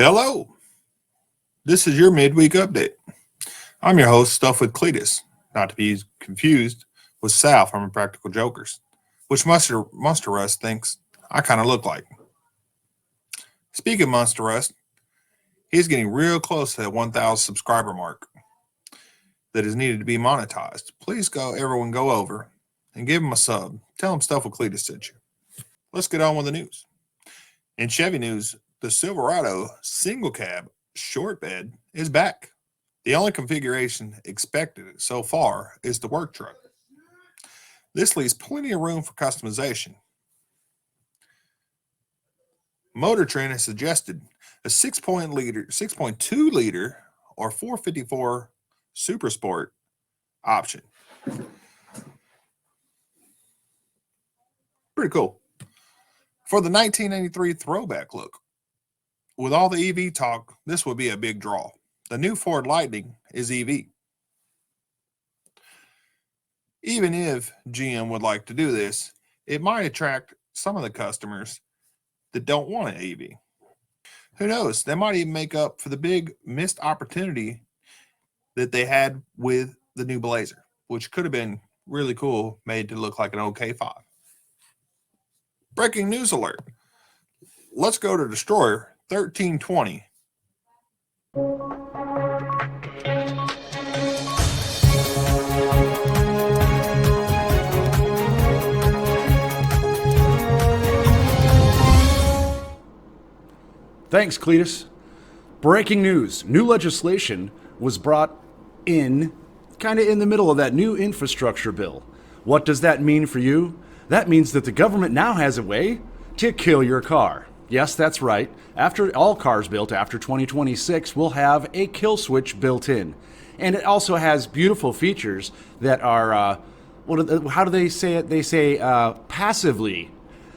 Hello, this is your midweek update. I'm your host, Stuffwithcleatus, not to be confused with Sal from Impractical Jokers, which Monster Rust thinks I kind of look like. Speaking of Monster Rust, he's getting real close to that 1,000 subscriber mark that is needed to be monetized. Please everyone go over and give him a sub. Tell him Stuffwithcleatus sent you. Let's get on with the news. In Chevy news, the Silverado single cab short bed is back. The only configuration expected so far is the work truck. This leaves plenty of room for customization. Motor Trend has suggested a 6.2 liter or 454 Super Sport option. Pretty cool. For the 1993 throwback look, with all the EV talk, this would be a big draw. The new Ford Lightning is EV. Even if GM would like to do this, it might attract some of the customers that don't want an EV. Who knows? They might even make up for the big missed opportunity that they had with the new Blazer, which could have been really cool, made to look like an OK5. Breaking news alert. Let's go to Destroyer 1320. Thanks, Cletus. Breaking news. New legislation was brought in kind of in the middle of that new infrastructure bill. What does that mean for you? That means that the government now has a way to kill your car. Yes, that's right. After all cars built after 2026 will have a kill switch built in. And it also has beautiful features that are, how do they say it? They say passively.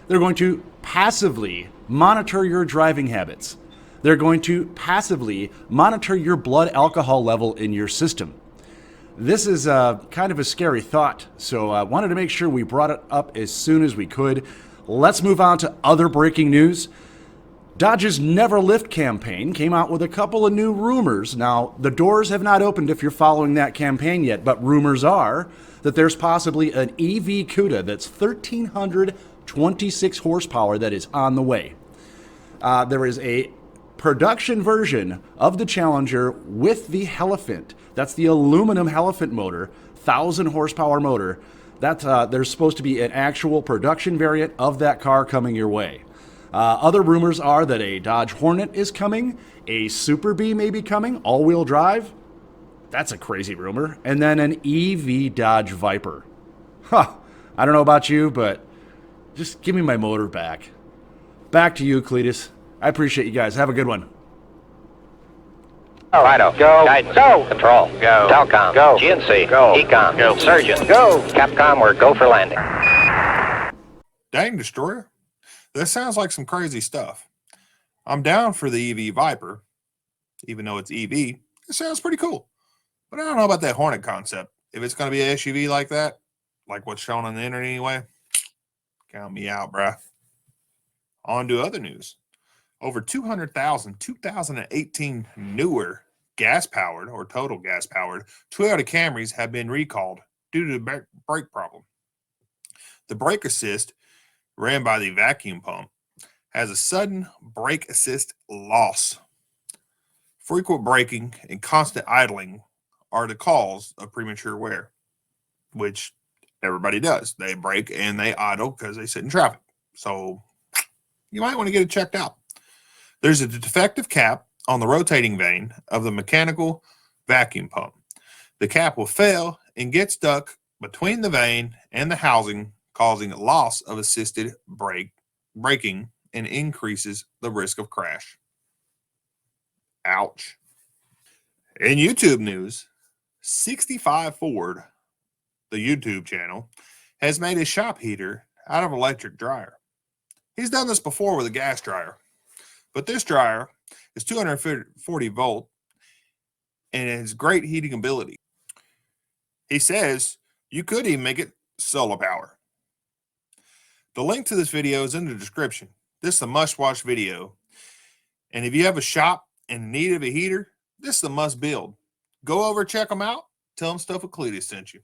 They're going to passively monitor your driving habits. They're going to passively monitor your blood alcohol level in your system. This is kind of a scary thought, so I wanted to make sure we brought it up as soon as we could. Let's move on to other breaking news. Dodge's Never Lift campaign came out with a couple of new rumors. Now, the doors have not opened if you're following that campaign yet, but rumors are that there's possibly an EV CUDA that's 1,326 horsepower that is on the way. There is a production version of the Challenger with the Elephant. That's the aluminum Elephant motor, 1,000 horsepower motor. There's supposed to be an actual production variant of that car coming your way. Other rumors are that a Dodge Hornet is coming, a Super Bee may be coming, all-wheel drive. That's a crazy rumor. And then an EV Dodge Viper. I don't know about you, but just give me my motor back. Back to you, Cletus. I appreciate you guys. Have a good one. Fido, go. Guidance, go. Control, go. Telcom, go. GNC, go. Ecom, go. Surgeon, go. Capcom, we're go for landing. Dang, Destroyer. That sounds like some crazy stuff. I'm down for the EV Viper, even though it's EV. It sounds pretty cool. But I don't know about that Hornet concept. If it's going to be an SUV like that, like what's shown on the internet anyway, count me out, bruh. On to other news. Over 200,000 2018 newer gas-powered or total gas-powered Toyota Camrys have been recalled due to the brake problem. The brake assist, ran by the vacuum pump, has a sudden brake assist loss. Frequent braking and constant idling are the cause of premature wear, which everybody does. They brake and they idle because they sit in traffic. So you might want to get it checked out. There's a defective cap on the rotating vane of the mechanical vacuum pump. The cap will fail and get stuck between the vane and the housing, causing loss of assisted braking and increases the risk of crash. Ouch. In YouTube news, 65 Ford, the YouTube channel, has made a shop heater out of electric dryer. He's done this before with a gas dryer, but this dryer is 240 volt and it has great heating ability. He says you could even make it solar power. The link to this video is in the description. This is a must-watch video, And if you have a shop in need of a heater, this is a must build. Go over, check them out. Tell them Stuffwithcleatus sent you.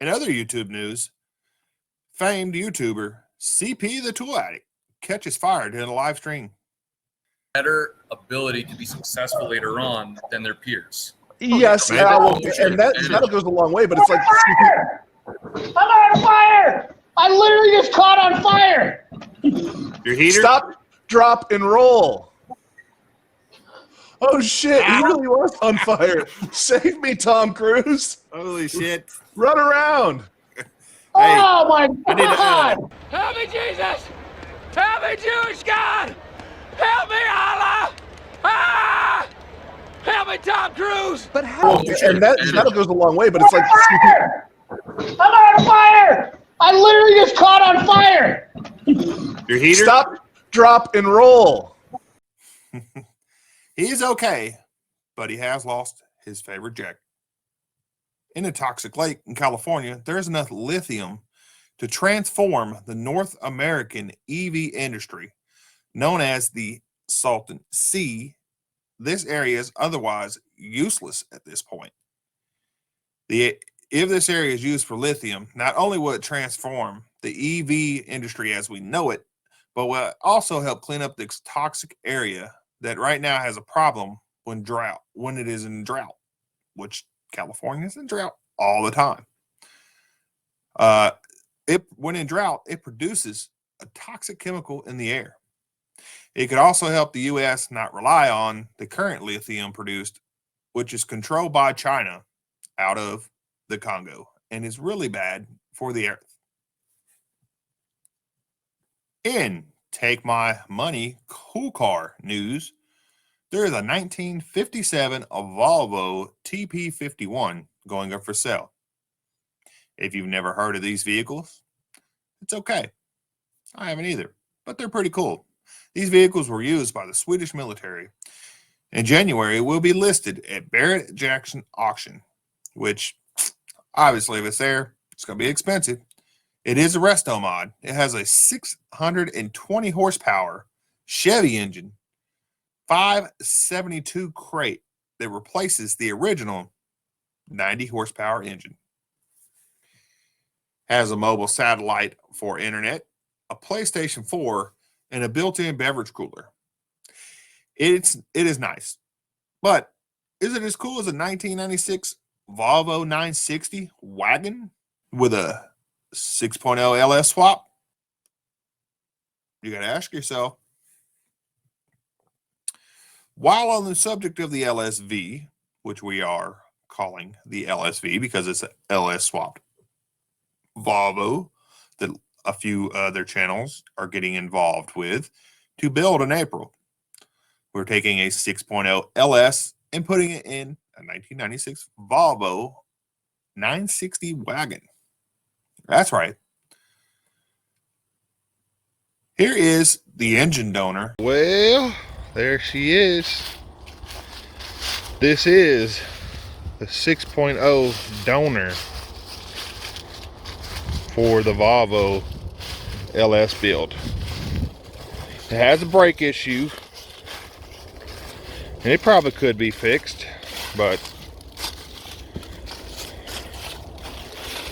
In other YouTube news, famed YouTuber CP the Tool Addict catches fire during a live stream. Better ability to be successful later on than their peers. Yes, Maybe. and that goes a long way, but it's like I'm on fire! I literally just caught on fire! Your heater? stop, drop, and roll. Oh shit, he really was on fire. Save me, Tom Cruise. Holy shit. Run around. Oh my I need to, God! Help me, Jesus! Help me, Jewish God! Help me, Allah! Ah! Help me, Tom Cruise! But how? And that goes a long way, but it's like I'm on fire! I literally just caught on fire! Your heater? stop, drop, and roll. He's okay, but he has lost his favorite jacket. In a toxic lake in California, there's enough lithium to transform the North American EV industry, known as the Salton Sea. This area is otherwise useless at this point. If this area is used for lithium, not only will it transform the EV industry as we know it, but will also help clean up this toxic area that right now has a problem when it is in drought, which California is in drought all the time. When in drought, it produces a toxic chemical in the air. It could also help the U.S. not rely on the current lithium produced, which is controlled by China out of the Congo and is really bad for the earth. In Take My Money cool car news, there is a 1957 Volvo TP51 going up for sale. If you've never heard of these vehicles, it's okay. I haven't either, but they're pretty cool. These vehicles were used by the Swedish military. In January, will be listed at Barrett Jackson Auction, which obviously if it's there, it's going to be expensive. It is a resto mod. It has a 620 horsepower Chevy engine, 572 crate that replaces the original 90 horsepower engine. Has a mobile satellite for internet, a PlayStation 4, and a built-in beverage cooler. It is nice, but is it as cool as a 1996 Volvo 960 wagon with a 6.0 LS swap? You got to ask yourself. While on the subject of the LSV, which we are calling the LSV because it's an LS swapped Volvo that a few other channels are getting involved with to build in April. We're taking a 6.0 LS and putting it in a 1996 Volvo 960 wagon. That's right. Here is the engine donor. Well, there she is. This is the 6.0 donor for the Volvo LS build. It has a brake issue, and it probably could be fixed, but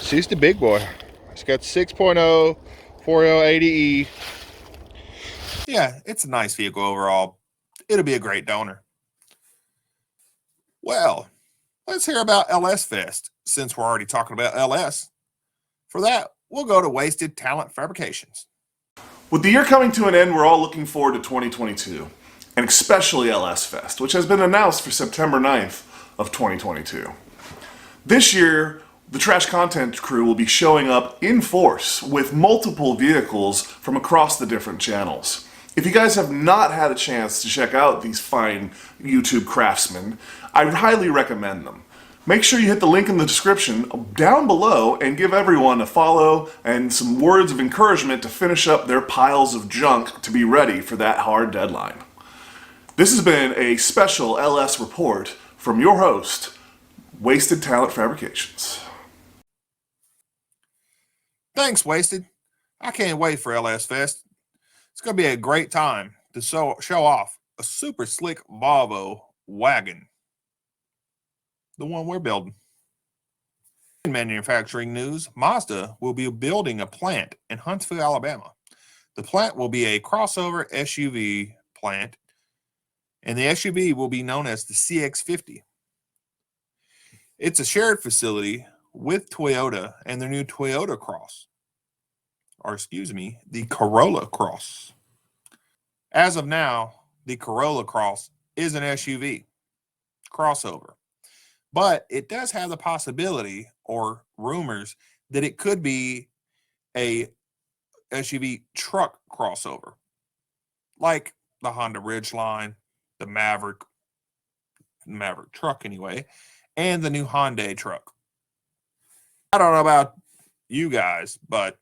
she's the big boy. It's got 6.0 4L80E. Yeah, it's a nice vehicle overall. It'll be a great donor. Well, let's hear about LS Fest since we're already talking about LS. For that, we'll go to Wasted Talent Fabrications. With the year coming to an end, we're all looking forward to 2022, and especially LS Fest, which has been announced for September 9th of 2022. This year, the Trash Content crew will be showing up in force with multiple vehicles from across the different channels. If you guys have not had a chance to check out these fine YouTube craftsmen, I highly recommend them. Make sure you hit the link in the description down below and give everyone a follow and some words of encouragement to finish up their piles of junk to be ready for that hard deadline. This has been a special LS report from your host, Wasted Talent Fabrications. Thanks, Wasted. I can't wait for LS Fest. It's going to be a great time to show off a super slick Volvo wagon, the one we're building. In manufacturing news, Mazda will be building a plant in Huntsville, Alabama. The plant will be a crossover SUV plant, and the SUV will be known as the CX-50. It's a shared facility with Toyota and their new Toyota Cross, or excuse me, the Corolla Cross. As of now, the Corolla Cross is an SUV crossover, but it does have the possibility or rumors that it could be a SUV truck crossover, like the Honda Ridgeline, the Maverick truck anyway, and the new Hyundai truck. I don't know about you guys, but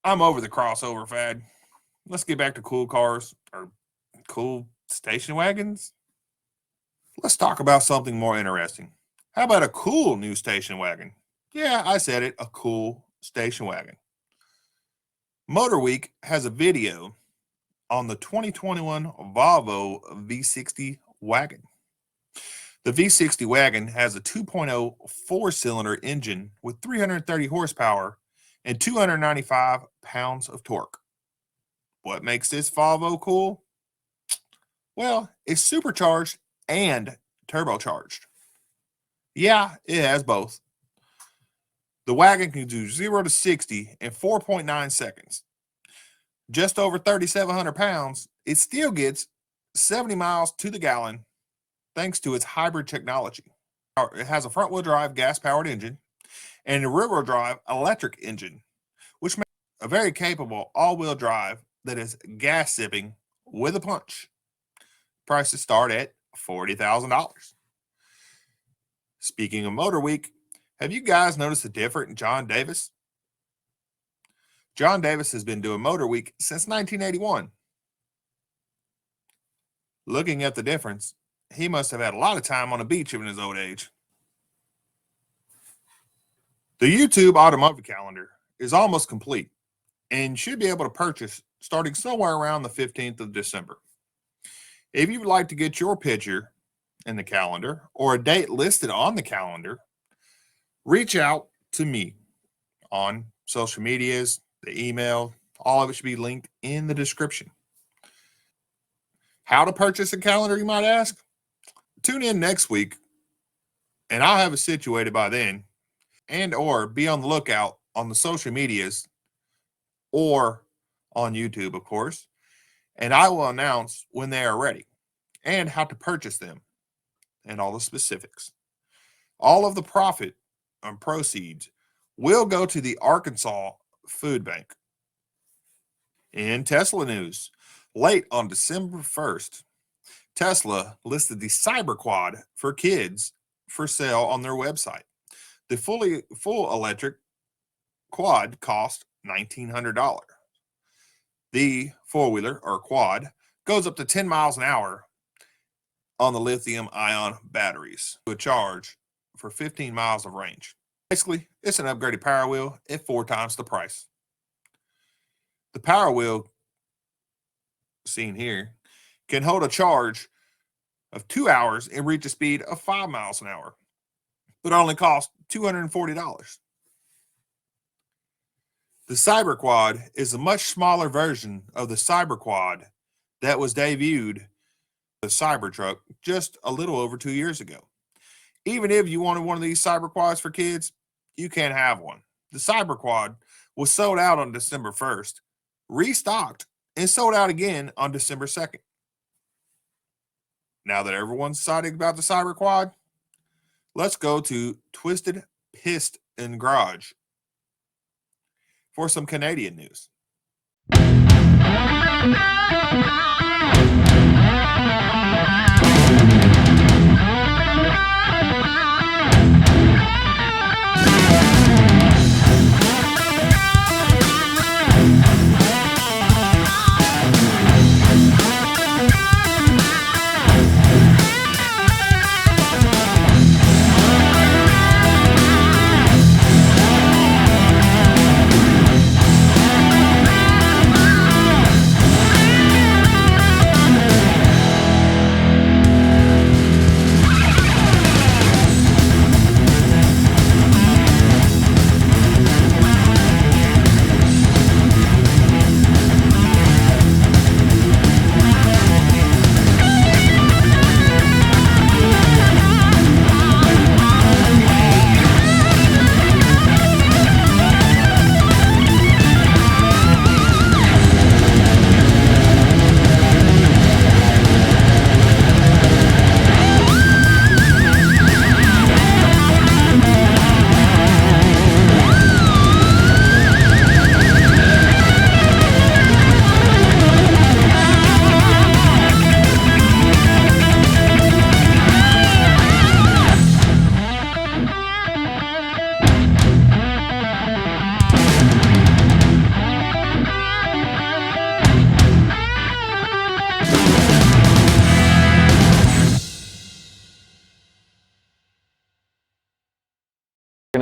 I'm over the crossover fad. Let's get back to cool cars or cool station wagons. Let's talk about something more interesting. How about a cool new station wagon? Yeah, I said it, a cool station wagon. Motor Week has a video on the 2021 Volvo V60 wagon. The V60 wagon has a 2.0 four-cylinder engine with 330 horsepower and 295 pounds of torque. What makes this Volvo cool? Well, it's supercharged and turbocharged. Yeah, it has both. The wagon can do 0 to 60 in 4.9 seconds. Just over 3,700 pounds, it still gets 70 miles to the gallon thanks to its hybrid technology. It has a front-wheel drive gas-powered engine and a rear-wheel drive electric engine, which makes a very capable all-wheel drive that is gas-sipping with a punch. Prices start at $40,000. Speaking of Motor Week, have you guys noticed the difference in John Davis? John Davis has been doing Motor Week since 1981. Looking at the difference, he must have had a lot of time on the beach in his old age. The YouTube automotive calendar is almost complete and should be able to purchase starting somewhere around the 15th of December. If you would like to get your picture in the calendar or a date listed on the calendar, reach out to me on social medias, the email, all of it should be linked in the description. How to purchase a calendar, you might ask? Tune in next week and I'll have it situated by then, and or be on the lookout on the social medias or on YouTube, of course, and I will announce when they are ready and how to purchase them and all the specifics. All of the profit and proceeds will go to the Arkansas Food Bank. In Tesla news, late on December 1st, Tesla listed the Cyberquad for kids for sale on their website. The full electric quad cost $1,900. The four-wheeler or quad goes up to 10 miles an hour on the lithium-ion batteries to a charge for 15 miles of range. Basically, it's an upgraded Power Wheel at 4 times the price. The Power Wheel, seen here, can hold a charge of 2 hours and reach a speed of 5 miles an hour, but only costs $240. The Cyberquad is a much smaller version of the Cyberquad that was debuted, the Cybertruck, just a little over 2 years ago. Even if you wanted one of these Cyberquads for kids, you can't have one. The Cyberquad was sold out on December 1st, restocked, and sold out again on December 2nd. Now that everyone's excited about the Cyberquad, let's go to Twisted Piston Garage for some Canadian news.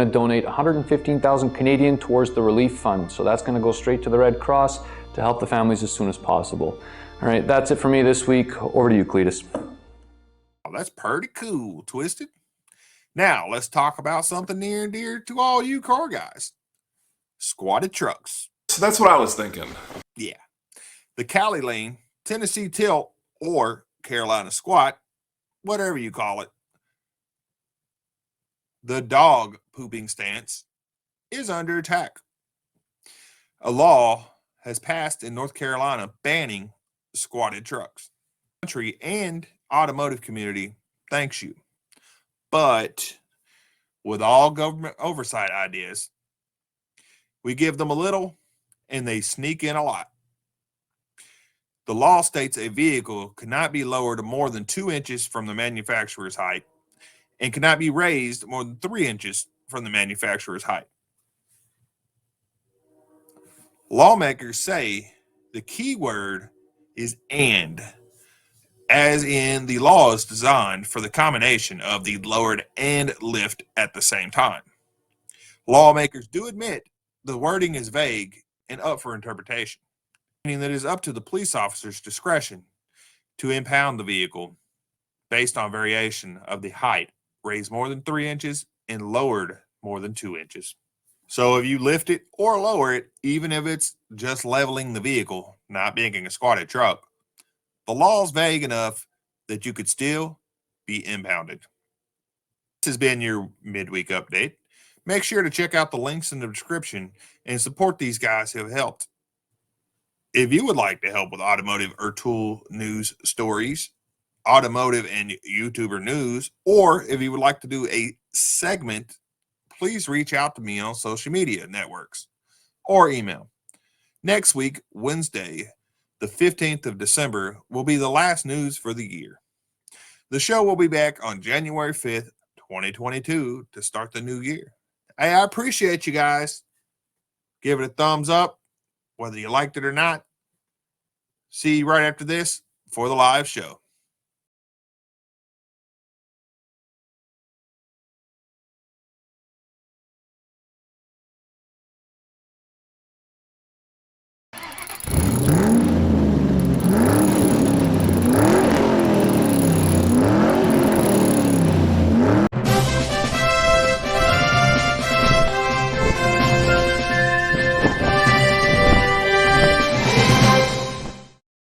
to donate 115,000 Canadian towards the relief fund. So that's going to go straight to the Red Cross to help the families as soon as possible. All right, that's it for me this week. Over to you, Cletus. Oh, that's pretty cool, Twisted. Now, let's talk about something near and dear to all you car guys. Squatted trucks. So that's what I was thinking. Yeah. The Gail Lane, Tennessee Tilt, or Carolina Squat, whatever you call it, the dog pooping stance is under attack. A law has passed in North Carolina banning squatted trucks. Country and automotive community thanks you. But with all government oversight ideas, we give them a little and they sneak in a lot. The law states a vehicle cannot be lowered more than 2 inches from the manufacturer's height and cannot be raised more than 3 inches from the manufacturer's height. Lawmakers say the key word is "and," as in the law is designed for the combination of the lowered and lift at the same time. Lawmakers do admit the wording is vague and up for interpretation, meaning that it is up to the police officer's discretion to impound the vehicle based on variation of the height, raised more than 3 inches and lowered more than 2 inches. So if you lift it or lower it, even if it's just leveling the vehicle, not making a squatted truck, the law is vague enough that you could still be impounded. This has been your midweek update. Make sure to check out the links in the description and support these guys who have helped. If you would like to help with automotive or tool news stories, automotive and YouTuber news, or if you would like to do a segment, please reach out to me on social media networks or email. Next week, Wednesday, the 15th of December, will be the last news for the year. The show will be back on January 5th, 2022 to start the new year. Hey, I appreciate you guys. Give it a thumbs up, whether you liked it or not. See you right after this for the live show.